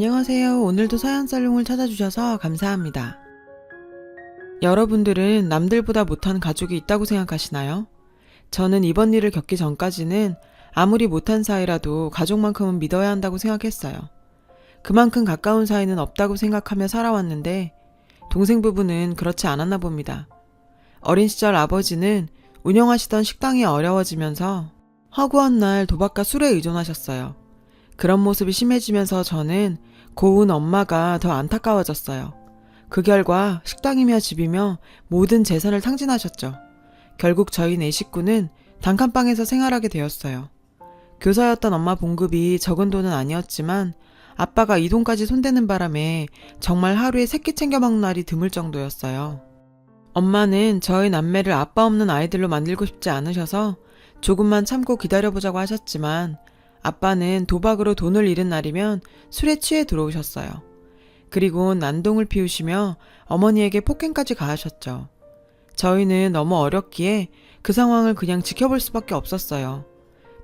안녕하세요. 오늘도 서연살롱을 찾아주셔서 감사합니다. 여러분들은 남들보다 못한 가족이 있다고 생각하시나요? 저는 이번 일을 겪기 전까지는 아무리 못한 사이라도 가족만큼은 믿어야 한다고 생각했어요. 그만큼 가까운 사이는 없다고 생각하며 살아왔는데 동생 부부는 그렇지 않았나 봅니다. 어린 시절 아버지는 운영하시던 식당이 어려워지면서 허구한 날 도박과 술에 의존하셨어요. 그런 모습이 심해지면서 저는 고운 엄마가 더 안타까워졌어요. 그 결과 식당이며 집이며 모든 재산을 탕진하셨죠. 결국 저희 네 식구는 단칸방에서 생활하게 되었어요. 교사였던 엄마 봉급이 적은 돈은 아니었지만 아빠가 이 돈까지 손대는 바람에 정말 하루에 세 끼 챙겨 먹는 날이 드물 정도였어요. 엄마는 저희 남매를 아빠 없는 아이들로 만들고 싶지 않으셔서 조금만 참고 기다려보자고 하셨지만 아빠는 도박으로 돈을 잃은 날이면 술에 취해 들어오셨어요. 그리고 난동을 피우시며 어머니에게 폭행까지 가하셨죠. 저희는 너무 어렸기에 그 상황을 그냥 지켜볼 수밖에 없었어요.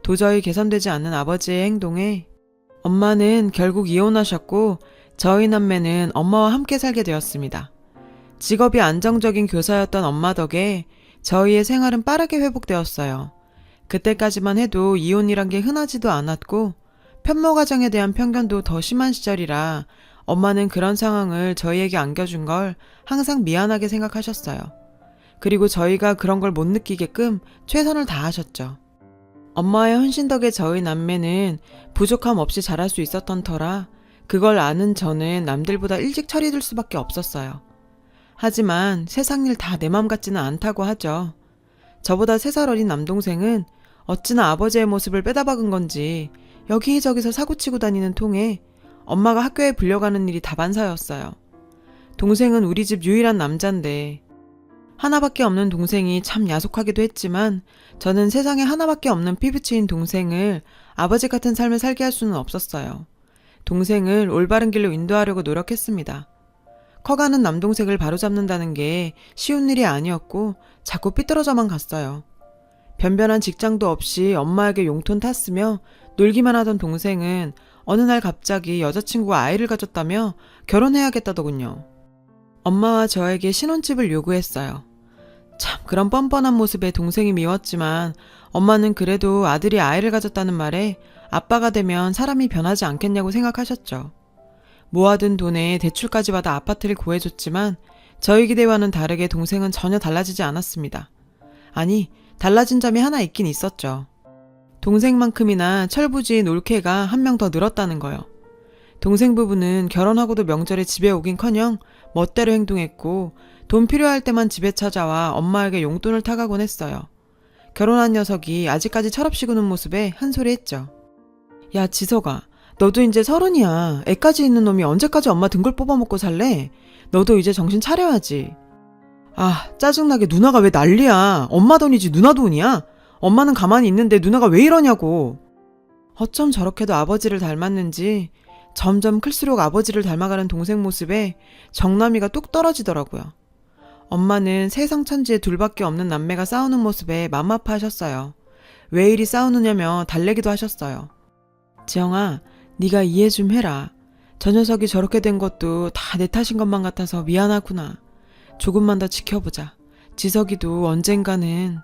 도저히 개선되지 않는 아버지의 행동에 엄마는 결국 이혼하셨고 저희 남매는 엄마와 함께 살게 되었습니다. 직업이 안정적인 교사였던 엄마 덕에 저희의 생활은 빠르게 회복되었어요. 그때까지만 해도 이혼이란 게 흔하지도 않았고 편모 가정에 대한 편견도 더 심한 시절이라 엄마는 그런 상황을 저희에게 안겨준 걸 항상 미안하게 생각하셨어요. 그리고 저희가 그런 걸 못 느끼게끔 최선을 다하셨죠. 엄마의 헌신 덕에 저희 남매는 부족함 없이 자랄 수 있었던 터라 그걸 아는 저는 남들보다 일찍 철이 들 수밖에 없었어요. 하지만 세상 일 다 내 맘 같지는 않다고 하죠. 저보다 3살 어린 남동생은 어찌나 아버지의 모습을 빼다박은 건지 여기저기서 사고치고 다니는 통에 엄마가 학교에 불려가는 일이 다반사였어요. 동생은 우리 집 유일한 남잔데 하나밖에 없는 동생이 참 야속하기도 했지만 저는 세상에 하나밖에 없는 피부치인 동생을 아버지 같은 삶을 살게 할 수는 없었어요. 동생을 올바른 길로 인도하려고 노력했습니다. 커가는 남동생을 바로잡는다는 게 쉬운 일이 아니었고 자꾸 삐뚤어져만 갔어요. 변변한 직장도 없이 엄마에게 용돈 탔으며 놀기만 하던 동생은 어느 날 갑자기 여자친구가 아이를 가졌다며 결혼해야겠다더군요. 엄마와 저에게 신혼집을 요구했어요. 참 그런 뻔뻔한 모습에 동생이 미웠지만 엄마는 그래도 아들이 아이를 가졌다는 말에 아빠가 되면 사람이 변하지 않겠냐고 생각하셨죠. 모아둔 돈에 대출까지 받아 아파트를 구해줬지만 저희 기대와는 다르게 동생은 전혀 달라지지 않았습니다. 아니, 달라진 점이 하나 있긴 있었죠. 동생만큼이나 철부지인 올케가 한 명 더 늘었다는 거요. 동생 부부는 결혼하고도 명절에 집에 오긴커녕 멋대로 행동했고 돈 필요할 때만 집에 찾아와 엄마에게 용돈을 타가곤 했어요. 결혼한 녀석이 아직까지 철없이 구는 모습에 한 소리 했죠. 야 지석아, 너도 이제 30이야. 애까지 있는 놈이 언제까지 엄마 등골 뽑아먹고 살래? 너도 이제 정신 차려야지. 아, 짜증나게 누나가 왜 난리야. 엄마 돈이지 누나 돈이야? 엄마는 가만히 있는데 누나가 왜 이러냐고. 어쩜 저렇게도 아버지를 닮았는지 점점 클수록 아버지를 닮아가는 동생 모습에 정남이가 뚝 떨어지더라고요. 엄마는 세상 천지에 둘밖에 없는 남매가 싸우는 모습에 맘 아파하셨어요. 왜 이리 싸우느냐며 달래기도 하셨어요. 지영아, 네가 이해 좀 해라. 저 녀석이 저렇게 된 것도 다 내 탓인 것만 같아서 미안하구나. 조금만 더 지켜보자. 지석이도 언젠가는.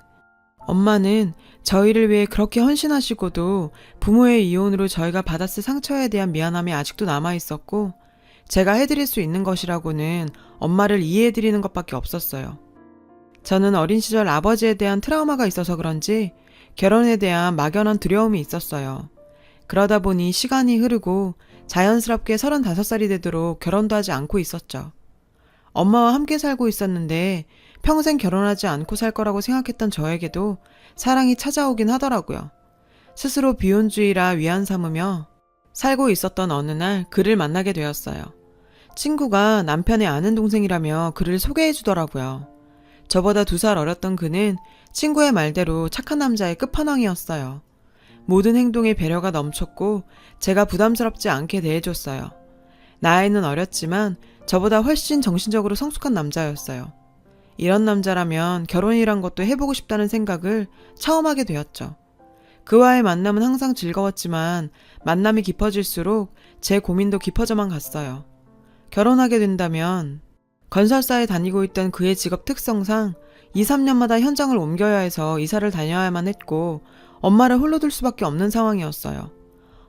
엄마는 저희를 위해 그렇게 헌신하시고도 부모의 이혼으로 저희가 받았을 상처에 대한 미안함이 아직도 남아있었고 제가 해드릴 수 있는 것이라고는 엄마를 이해해드리는 것밖에 없었어요. 저는 어린 시절 아버지에 대한 트라우마가 있어서 그런지 결혼에 대한 막연한 두려움이 있었어요. 그러다 보니 시간이 흐르고 자연스럽게 35살이 되도록 결혼도 하지 않고 있었죠. 엄마와 함께 살고 있었는데 평생 결혼하지 않고 살 거라고 생각했던 저에게도 사랑이 찾아오긴 하더라고요. 스스로 비혼주의라 위안 삼으며 살고 있었던 어느 날 그를 만나게 되었어요. 친구가 남편의 아는 동생이라며 그를 소개해 주더라고요. 저보다 2살 어렸던 그는 친구의 말대로 착한 남자의 끝판왕이었어요. 모든 행동에 배려가 넘쳤고 제가 부담스럽지 않게 대해줬어요. 나이는 어렸지만 저보다 훨씬 정신적으로 성숙한 남자였어요. 이런 남자라면 결혼이란 것도 해보고 싶다는 생각을 처음 하게 되었죠. 그와의 만남은 항상 즐거웠지만 만남이 깊어질수록 제 고민도 깊어져만 갔어요. 결혼하게 된다면 건설사에 다니고 있던 그의 직업 특성상 2, 3년마다 현장을 옮겨야 해서 이사를 다녀야만 했고 엄마를 홀로 둘 수밖에 없는 상황이었어요.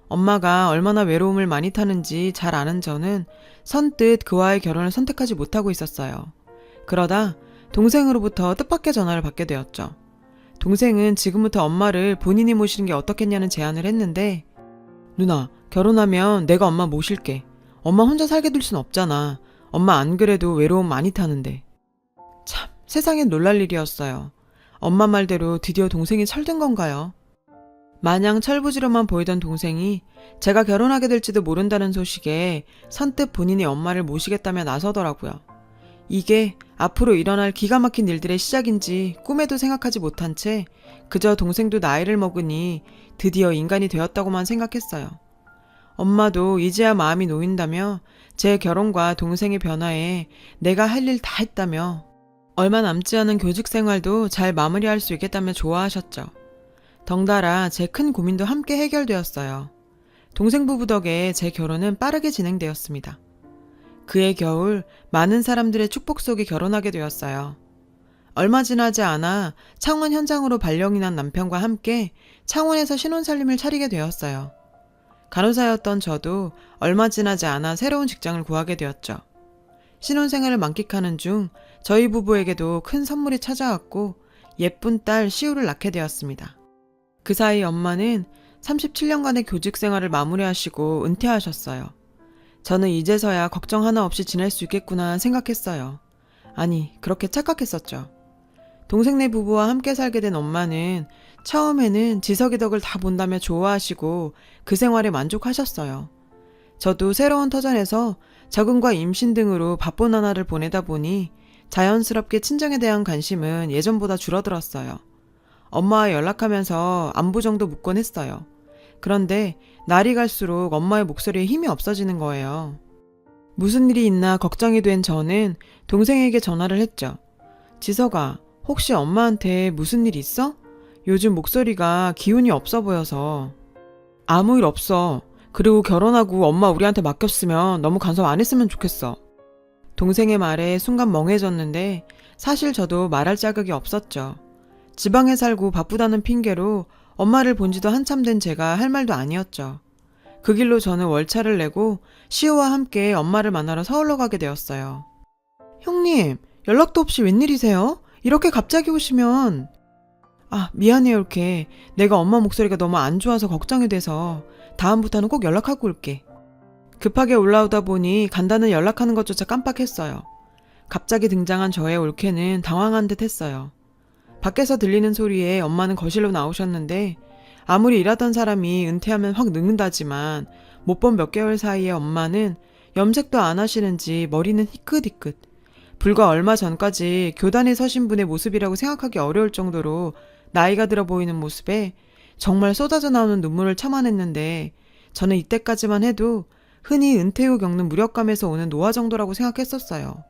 엄마가 얼마나 외로움을 많이 타는지 잘 아는 저는 선뜻 그와의 결혼을 선택하지 못하고 있었어요. 그러다 동생으로부터 뜻밖의 전화를 받게 되었죠. 동생은 지금부터 엄마를 본인이 모시는 게 어떻겠냐는 제안을 했는데, 누나, 결혼하면 내가 엄마 모실게. 엄마 혼자 살게 둘 순 없잖아. 엄마 안 그래도 외로움 많이 타는데. 참, 세상엔 놀랄 일이었어요. 엄마 말대로 드디어 동생이 철든 건가요? 마냥 철부지로만 보이던 동생이 제가 결혼하게 될지도 모른다는 소식에 선뜻 본인이 엄마를 모시겠다며 나서더라고요. 이게 앞으로 일어날 기가 막힌 일들의 시작인지 꿈에도 생각하지 못한 채 그저 동생도 나이를 먹으니 드디어 인간이 되었다고만 생각했어요. 엄마도 이제야 마음이 놓인다며 제 결혼과 동생의 변화에 내가 할 일 다 했다며 얼마 남지 않은 교직 생활도 잘 마무리할 수 있겠다며 좋아하셨죠. 덩달아 제 큰 고민도 함께 해결되었어요. 동생 부부 덕에 제 결혼은 빠르게 진행되었습니다. 그해 겨울 많은 사람들의 축복 속에 결혼하게 되었어요. 얼마 지나지 않아 창원 현장으로 발령이 난 남편과 함께 창원에서 신혼살림을 차리게 되었어요. 간호사였던 저도 얼마 지나지 않아 새로운 직장을 구하게 되었죠. 신혼생활을 만끽하는 중 저희 부부에게도 큰 선물이 찾아왔고 예쁜 딸 시우를 낳게 되었습니다. 그 사이 엄마는 37년간의 교직 생활을 마무리하시고 은퇴하셨어요. 저는 이제서야 걱정 하나 없이 지낼 수 있겠구나 생각했어요. 아니, 그렇게 착각했었죠. 동생네 부부와 함께 살게 된 엄마는 처음에는 지석이 덕을 다 본다며 좋아하시고 그 생활에 만족하셨어요. 저도 새로운 터전에서 적응과 임신 등으로 바쁜 나날을 보내다 보니 자연스럽게 친정에 대한 관심은 예전보다 줄어들었어요. 엄마와 연락하면서 안부 정도 묻곤 했어요. 그런데 날이 갈수록 엄마의 목소리에 힘이 없어지는 거예요. 무슨 일이 있나 걱정이 된 저는 동생에게 전화를 했죠. 지석아, 혹시 엄마한테 무슨 일 있어? 요즘 목소리가 기운이 없어 보여서. 아무 일 없어. 그리고 결혼하고 엄마 우리한테 맡겼으면 너무 간섭 안 했으면 좋겠어. 동생의 말에 순간 멍해졌는데 사실 저도 말할 자격이 없었죠. 지방에 살고 바쁘다는 핑계로 엄마를 본 지도 한참 된 제가 할 말도 아니었죠. 그 길로 저는 월차를 내고 시우와 함께 엄마를 만나러 서울로 가게 되었어요. 형님, 연락도 없이 웬일이세요? 이렇게 갑자기 오시면... 미안해요, 이렇게. 내가 엄마 목소리가 너무 안 좋아서 걱정이 돼서 다음부터는 꼭 연락하고 올게. 급하게 올라오다 보니 간다는 연락하는 것조차 깜빡했어요. 갑자기 등장한 저의 올케는 당황한 듯 했어요. 밖에서 들리는 소리에 엄마는 거실로 나오셨는데 아무리 일하던 사람이 은퇴하면 확 늙는다지만 못 본 몇 개월 사이에 엄마는 염색도 안 하시는지 머리는 희끗희끗. 불과 얼마 전까지 교단에 서신 분의 모습이라고 생각하기 어려울 정도로 나이가 들어 보이는 모습에 정말 쏟아져 나오는 눈물을 참아냈는데 저는 이때까지만 해도 흔히 은퇴 후 겪는 무력감에서 오는 노화 정도라고 생각했었어요.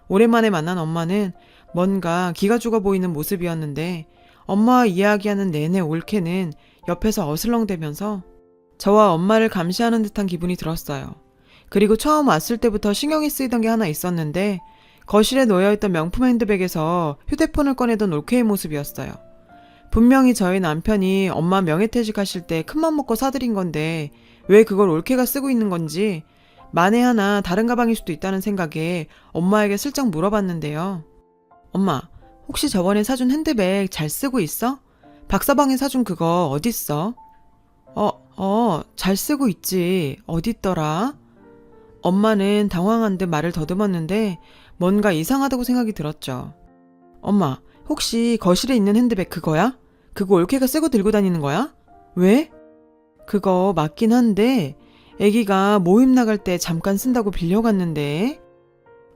오랜만에 만난 엄마는 뭔가 기가 죽어 보이는 모습이었는데 엄마와 이야기하는 내내 올케는 옆에서 어슬렁대면서 저와 엄마를 감시하는 듯한 기분이 들었어요. 그리고 처음 왔을 때부터 신경이 쓰이던 게 하나 있었는데 거실에 놓여있던 명품 핸드백에서 휴대폰을 꺼내던 올케의 모습이었어요. 분명히 저희 남편이 엄마 명예퇴직하실 때 큰맘 먹고 사드린 건데 왜 그걸 올케가 쓰고 있는 건지 만에 하나 다른 가방일 수도 있다는 생각에 엄마에게 슬쩍 물어봤는데요. 엄마, 혹시 저번에 사준 핸드백 잘 쓰고 있어? 박서방이 사준 그거 어딨어? 잘 쓰고 있지. 어딨더라? 엄마는 당황한 듯 말을 더듬었는데 뭔가 이상하다고 생각이 들었죠. 엄마, 혹시 거실에 있는 핸드백 그거야? 그거 올케가 쓰고 들고 다니는 거야? 왜? 그거 맞긴 한데 애기가 모임 나갈 때 잠깐 쓴다고 빌려갔는데.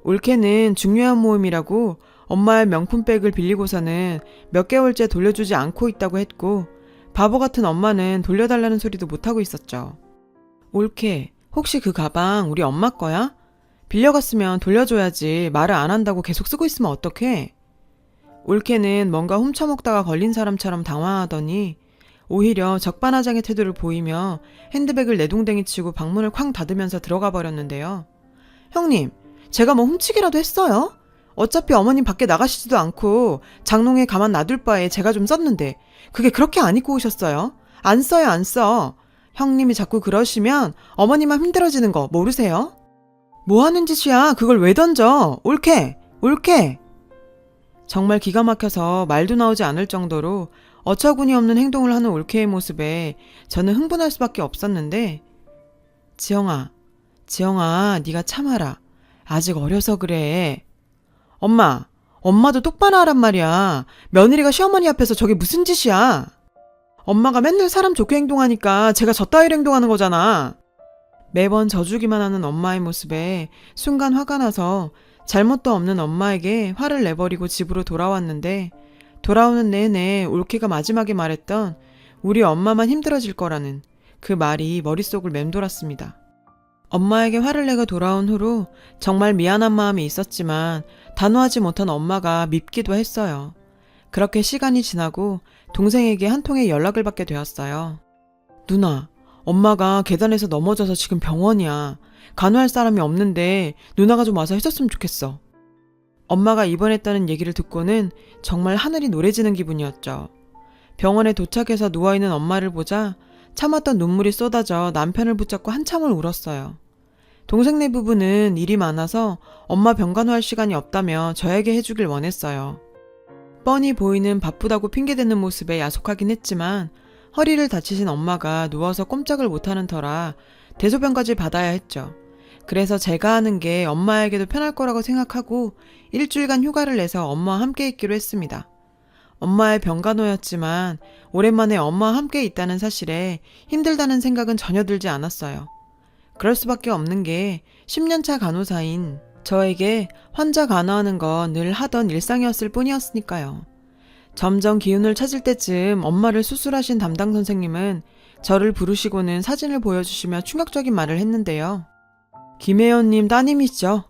올케는 중요한 모임이라고 엄마의 명품백을 빌리고서는 몇 개월째 돌려주지 않고 있다고 했고 바보 같은 엄마는 돌려달라는 소리도 못하고 있었죠. 올케, 혹시 그 가방 우리 엄마 거야? 빌려갔으면 돌려줘야지 말을 안 한다고 계속 쓰고 있으면 어떡해? 올케는 뭔가 훔쳐먹다가 걸린 사람처럼 당황하더니 오히려 적반하장의 태도를 보이며 핸드백을 내동댕이 치고 방문을 쾅 닫으면서 들어가 버렸는데요. 형님, 제가 뭐 훔치기라도 했어요? 어차피 어머님 밖에 나가시지도 않고 장롱에 가만 놔둘 바에 제가 좀 썼는데 그게 그렇게 안 입고 오셨어요? 안 써요, 안 써. 형님이 자꾸 그러시면 어머님만 힘들어지는 거 모르세요? 뭐 하는 짓이야? 그걸 왜 던져? 옳게! 옳게! 정말 기가 막혀서 말도 나오지 않을 정도로 어처구니 없는 행동을 하는 올케의 모습에 저는 흥분할 수밖에 없었는데, 지영아, 네가 참아라. 아직 어려서 그래. 엄마도 똑바로 하란 말이야. 며느리가 시어머니 앞에서 저게 무슨 짓이야? 엄마가 맨날 사람 좋게 행동하니까 제가 저 따위로 행동하는 거잖아. 매번 져주기만 하는 엄마의 모습에 순간 화가 나서 잘못도 없는 엄마에게 화를 내버리고 집으로 돌아왔는데, 돌아오는 내내 올케가 마지막에 말했던 우리 엄마만 힘들어질 거라는 그 말이 머릿속을 맴돌았습니다. 엄마에게 화를 내고 돌아온 후로 정말 미안한 마음이 있었지만 단호하지 못한 엄마가 밉기도 했어요. 그렇게 시간이 지나고 동생에게 한 통의 연락을 받게 되었어요. 누나, 엄마가 계단에서 넘어져서 지금 병원이야. 간호할 사람이 없는데 누나가 좀 와서 해줬으면 좋겠어. 엄마가 입원했다는 얘기를 듣고는 정말 하늘이 노래지는 기분이었죠. 병원에 도착해서 누워있는 엄마를 보자 참았던 눈물이 쏟아져 남편을 붙잡고 한참을 울었어요. 동생네 부부는 일이 많아서 엄마 병간호할 시간이 없다며 저에게 해주길 원했어요. 뻔히 보이는 바쁘다고 핑계대는 모습에 야속하긴 했지만 허리를 다치신 엄마가 누워서 꼼짝을 못하는 터라 대소변까지 받아야 했죠. 그래서 제가 하는 게 엄마에게도 편할 거라고 생각하고 일주일간 휴가를 내서 엄마와 함께 있기로 했습니다. 엄마의 병간호였지만 오랜만에 엄마와 함께 있다는 사실에 힘들다는 생각은 전혀 들지 않았어요. 그럴 수밖에 없는 게 10년차 간호사인 저에게 환자 간호하는 건 늘 하던 일상이었을 뿐이었으니까요. 점점 기운을 찾을 때쯤 엄마를 수술하신 담당 선생님은 저를 부르시고는 사진을 보여주시며 충격적인 말을 했는데요. 김혜연님 따님이시죠?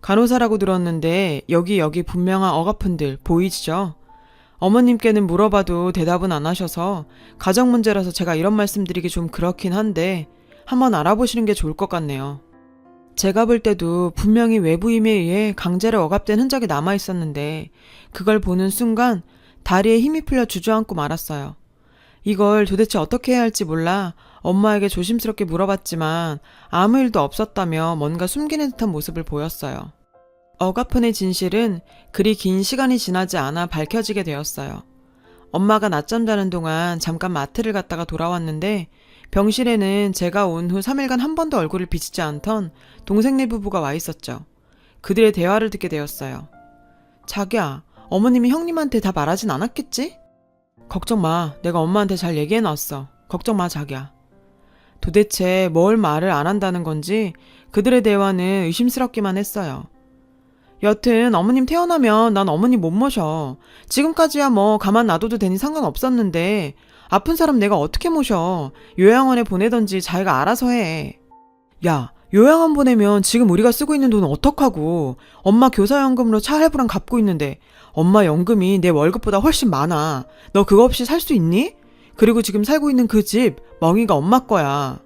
간호사라고 들었는데 여기 분명한 억아픈들 보이시죠? 어머님께는 물어봐도 대답은 안 하셔서 가정 문제라서 제가 이런 말씀드리기 좀 그렇긴 한데 한번 알아보시는 게 좋을 것 같네요. 제가 볼 때도 분명히 외부 힘에 의해 강제로 억압된 흔적이 남아 있었는데 그걸 보는 순간 다리에 힘이 풀려 주저앉고 말았어요. 이걸 도대체 어떻게 해야 할지 몰라 엄마에게 조심스럽게 물어봤지만 아무 일도 없었다며 뭔가 숨기는 듯한 모습을 보였어요. 억아픈의 진실은 그리 긴 시간이 지나지 않아 밝혀지게 되었어요. 엄마가 낮잠 자는 동안 잠깐 마트를 갔다가 돌아왔는데 병실에는 제가 온 후 3일간 한 번도 얼굴을 비치지 않던 동생네 부부가 와 있었죠. 그들의 대화를 듣게 되었어요. 자기야, 어머님이 형님한테 다 말하진 않았겠지? 걱정 마. 내가 엄마한테 잘 얘기해놨어. 걱정 마, 자기야. 도대체 뭘 말을 안 한다는 건지 그들의 대화는 의심스럽기만 했어요. 여튼 어머님 태어나면 난 어머니 못 모셔. 지금까지야 뭐 가만 놔둬도 되니 상관없었는데 아픈 사람 내가 어떻게 모셔. 요양원에 보내던지 자기가 알아서 해. 야, 요양원 보내면 지금 우리가 쓰고 있는 돈은 어떡하고. 엄마 교사연금으로 차 할부랑 갚고 있는데 엄마 연금이 내 월급보다 훨씬 많아. 너 그거 없이 살 수 있니? 그리고 지금 살고 있는 그 집 멍이가 엄마 거야.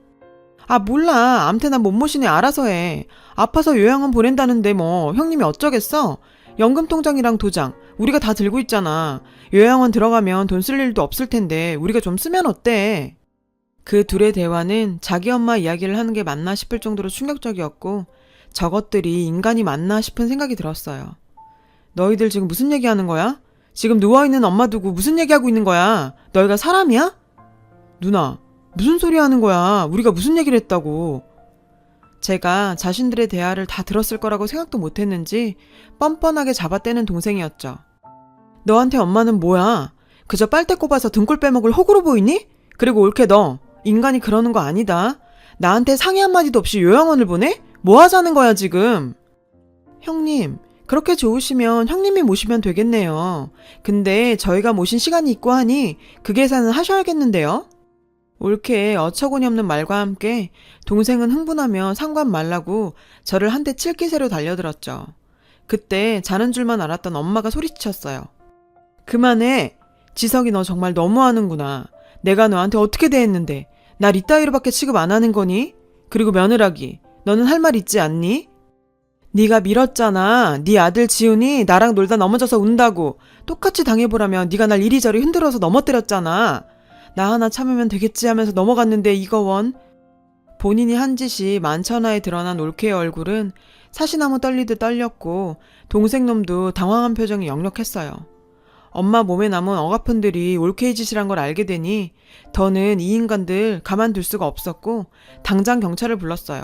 아, 몰라. 암튼 난 못 모시니 알아서 해. 아파서 요양원 보낸다는데 뭐 형님이 어쩌겠어? 연금 통장이랑 도장 우리가 다 들고 있잖아. 요양원 들어가면 돈 쓸 일도 없을 텐데 우리가 좀 쓰면 어때? 그 둘의 대화는 자기 엄마 이야기를 하는 게 맞나 싶을 정도로 충격적이었고 저것들이 인간이 맞나 싶은 생각이 들었어요. 너희들 지금 무슨 얘기하는 거야? 지금 누워있는 엄마 두고 무슨 얘기하고 있는 거야? 너희가 사람이야? 누나, 무슨 소리 하는 거야? 우리가 무슨 얘기를 했다고? 제가 자신들의 대화를 다 들었을 거라고 생각도 못했는지 뻔뻔하게 잡아떼는 동생이었죠. 너한테 엄마는 뭐야? 그저 빨대 꼽아서 등골 빼먹을 호구로 보이니? 그리고 옳게 너, 인간이 그러는 거 아니다. 나한테 상의 한마디도 없이 요양원을 보내? 뭐 하자는 거야 지금? 형님, 그렇게 좋으시면 형님이 모시면 되겠네요. 근데 저희가 모신 시간이 있고 하니 그 계산은 하셔야겠는데요? 옳게 어처구니 없는 말과 함께 동생은 흥분하며 상관 말라고 저를 한 대 칠 기세로 달려들었죠. 그때 자는 줄만 알았던 엄마가 소리쳤어요. 그만해. 지석이 너 정말 너무하는구나. 내가 너한테 어떻게 대했는데 날 이따위로밖에 취급 안 하는 거니? 그리고 며느라기, 너는 할 말 있지 않니? 네가 밀었잖아. 네 아들 지훈이 나랑 놀다 넘어져서 운다고. 똑같이 당해보라면 네가 날 이리저리 흔들어서 넘어뜨렸잖아. 나 하나 참으면 되겠지 하면서 넘어갔는데 이거 원. 본인이 한 짓이 만천하에 드러난 올케의 얼굴은 사시나무 떨리듯 떨렸고 동생 놈도 당황한 표정이 역력했어요. 엄마 몸에 남은 억아픈들이 올케의 짓이란 걸 알게 되니 더는 이 인간들 가만둘 수가 없었고 당장 경찰을 불렀어요.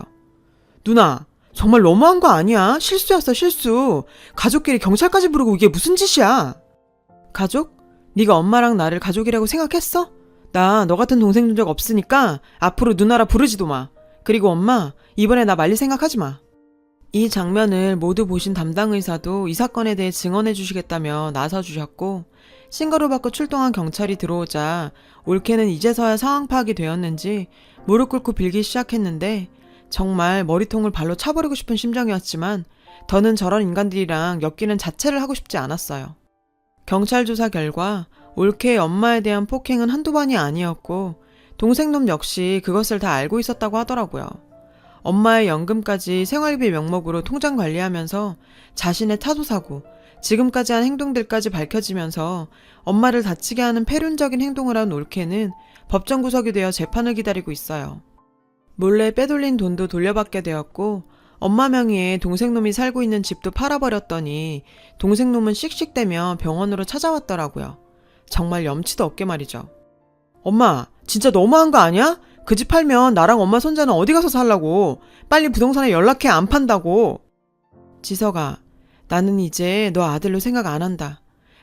누나, 정말 너무한 거 아니야? 실수였어, 실수. 가족끼리 경찰까지 부르고 이게 무슨 짓이야? 가족? 네가 엄마랑 나를 가족이라고 생각했어? 나 너 같은 동생 둔 적 없으니까 앞으로 누나라 부르지도 마. 그리고 엄마, 이번에 나 말릴 생각하지 마. 이 장면을 모두 보신 담당 의사도 이 사건에 대해 증언해 주시겠다며 나서주셨고 신고를 받고 출동한 경찰이 들어오자 올케는 이제서야 상황 파악이 되었는지 무릎 꿇고 빌기 시작했는데 정말 머리통을 발로 차버리고 싶은 심정이었지만 더는 저런 인간들이랑 엮이는 자체를 하고 싶지 않았어요. 경찰 조사 결과 올케의 엄마에 대한 폭행은 한두 번이 아니었고 동생놈 역시 그것을 다 알고 있었다고 하더라고요. 엄마의 연금까지 생활비 명목으로 통장 관리하면서 자신의 타도사고, 지금까지 한 행동들까지 밝혀지면서 엄마를 다치게 하는 패륜적인 행동을 한 올케는 법정 구속이 되어 재판을 기다리고 있어요. 몰래 빼돌린 돈도 돌려받게 되었고 엄마 명의의 동생놈이 살고 있는 집도 팔아버렸더니 동생놈은 씩씩대며 병원으로 찾아왔더라고요. 정말 염치도 없게 말이죠. 엄마, 진짜 너무한 거 아니야? 그 집 팔면 나랑 엄마 손자는 어디 가서 살라고. 빨리 부동산에 연락해, 안 판다고. 지석아, 나는 이제 너 아들로 생각 안 한다.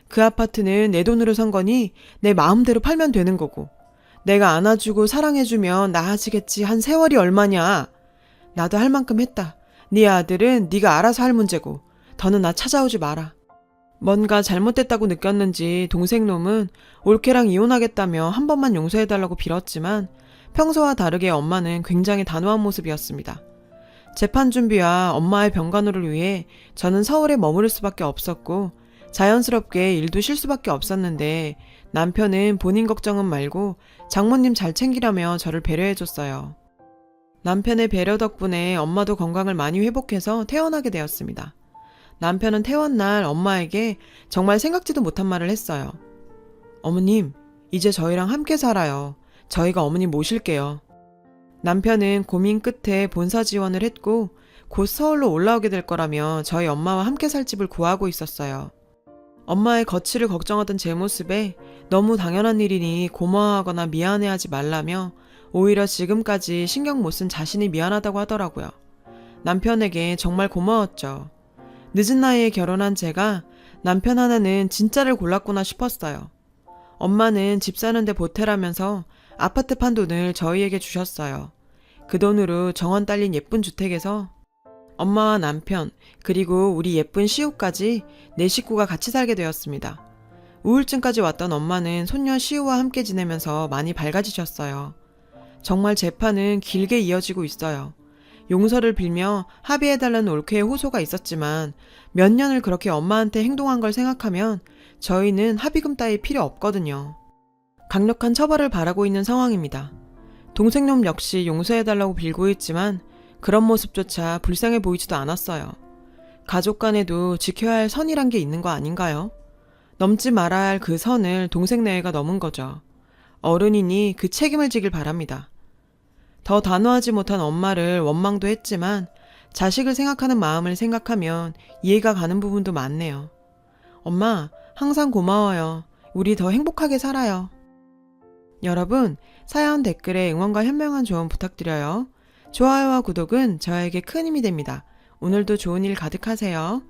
그 아파트는 내 돈으로 산 거니 내 마음대로 팔면 되는 거고. 내가 안아주고 사랑해주면 나아지겠지. 한 세월이 얼마냐. 나도 할 만큼 했다. 네 아들은 네가 알아서 할 문제고 더는 나 찾아오지 마라. 뭔가 잘못됐다고 느꼈는지 동생놈은 올케랑 이혼하겠다며 한 번만 용서해달라고 빌었지만 평소와 다르게 엄마는 굉장히 단호한 모습이었습니다. 재판 준비와 엄마의 병간호를 위해 저는 서울에 머무를 수밖에 없었고 자연스럽게 일도 쉴 수밖에 없었는데 남편은 본인 걱정은 말고 장모님 잘 챙기려며 저를 배려해줬어요. 남편의 배려 덕분에 엄마도 건강을 많이 회복해서 퇴원하게 되었습니다. 남편은 퇴원 날 엄마에게 정말 생각지도 못한 말을 했어요. 어머님, 이제 저희랑 함께 살아요. 저희가 어머님 모실게요. 남편은 고민 끝에 본사 지원을 했고 곧 서울로 올라오게 될 거라며 저희 엄마와 함께 살 집을 구하고 있었어요. 엄마의 거취를 걱정하던 제 모습에 너무 당연한 일이니 고마워하거나 미안해하지 말라며 오히려 지금까지 신경 못 쓴 자신이 미안하다고 하더라고요. 남편에게 정말 고마웠죠. 늦은 나이에 결혼한 제가 남편 하나는 진짜를 골랐구나 싶었어요. 엄마는 집 사는데 보태라면서 아파트 판 돈을 저희에게 주셨어요. 그 돈으로 정원 딸린 예쁜 주택에서 엄마와 남편 그리고 우리 예쁜 시우까지 네 식구가 같이 살게 되었습니다. 우울증까지 왔던 엄마는 손녀 시우와 함께 지내면서 많이 밝아지셨어요. 정말 재판은 길게 이어지고 있어요. 용서를 빌며 합의해달라는 올케의 호소가 있었지만 몇 년을 그렇게 엄마한테 행동한 걸 생각하면 저희는 합의금 따위 필요 없거든요. 강력한 처벌을 바라고 있는 상황입니다. 동생놈 역시 용서해달라고 빌고 있지만 그런 모습조차 불쌍해 보이지도 않았어요. 가족 간에도 지켜야 할 선이란 게 있는 거 아닌가요? 넘지 말아야 할 그 선을 동생 내외가 넘은 거죠. 어른이니 그 책임을 지길 바랍니다. 더 단호하지 못한 엄마를 원망도 했지만 자식을 생각하는 마음을 생각하면 이해가 가는 부분도 많네요. 엄마, 항상 고마워요. 우리 더 행복하게 살아요. 여러분, 사연 댓글에 응원과 현명한 조언 부탁드려요. 좋아요와 구독은 저에게 큰 힘이 됩니다. 오늘도 좋은 일 가득하세요.